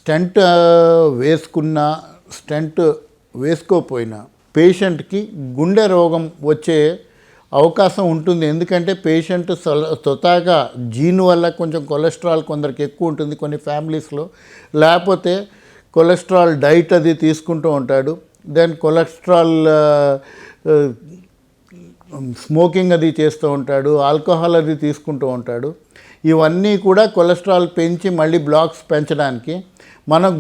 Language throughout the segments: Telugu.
స్టెంట్ వేసుకున్నా స్టెంట్ వేసుకోకపోయినా పేషెంట్కి గుండె రోగం వచ్చే అవకాశం ఉంటుంది. ఎందుకంటే పేషెంట్ స్వతహాగా జీన్ వల్ల కొంచెం కొలెస్ట్రాల్ కొందరికి ఎక్కువ ఉంటుంది కొన్ని ఫ్యామిలీస్లో, లేకపోతే కొలెస్ట్రాల్ డైట్ అది తీసుకుంటూ ఉంటాడు. దెన్ కొలెస్ట్రాల్ స్మోకింగ్ అది చేస్తూ ఉంటాడు, ఆల్కహాల్ అది తీసుకుంటూ ఉంటాడు. ఇవన్నీ కూడా కొలెస్ట్రాల్ పెంచి మళ్ళీ బ్లాక్స్ పెంచడానికి మనం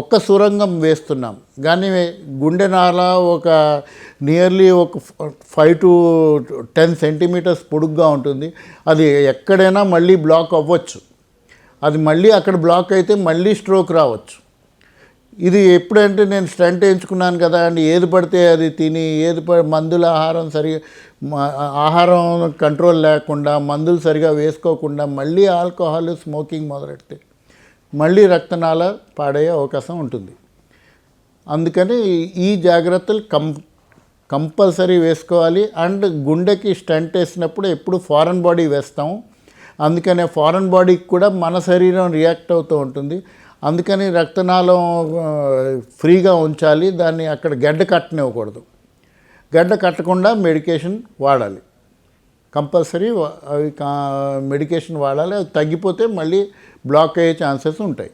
ఒక్క సొరంగం వేస్తున్నాం, కానీ గుండె నాళ ఒక నియర్లీ ఒక 5 to 10 సెంటీమీటర్స్ పొడుగ్గా ఉంటుంది. అది ఎక్కడైనా మళ్ళీ బ్లాక్ అవ్వచ్చు. అది మళ్ళీ అక్కడ బ్లాక్ అయితే మళ్ళీ స్ట్రోక్ రావచ్చు. ఇది ఎప్పుడంటే నేను స్టంట్ వేయించుకున్నాను కదా అండి, ఏది పడితే అది తిని మందుల ఆహారం కంట్రోల్ లేకుండా మందులు సరిగా వేసుకోకుండా మళ్ళీ ఆల్కహాల్ స్మోకింగ్ మొదలెడితే మళ్ళీ రక్తనాళ పాడయ్యే అవకాశం ఉంటుంది. అందుకని ఈ జాగ్రత్తలు కంపల్సరీ వేసుకోవాలి. అండ్ గుండెకి స్టంట్ వేసినప్పుడు ఎప్పుడు ఫారెన్ బాడీ వేస్తాము. అందుకనే ఫారెన్ బాడీకి కూడా మన శరీరం రియాక్ట్ అవుతూ ఉంటుంది. అందుకని రక్తనాళం ఫ్రీగా ఉంచాలి, దాన్ని అక్కడ గడ్డ కట్టనివ్వకూడదు. గడ్డ కట్టకుండా మెడికేషన్ వాడాలి, కంపల్సరీ అవి మెడికేషన్ వాడాలి. అది తగ్గిపోతే మళ్ళీ బ్లాక్ అయ్యే ఛాన్సెస్ ఉంటాయి.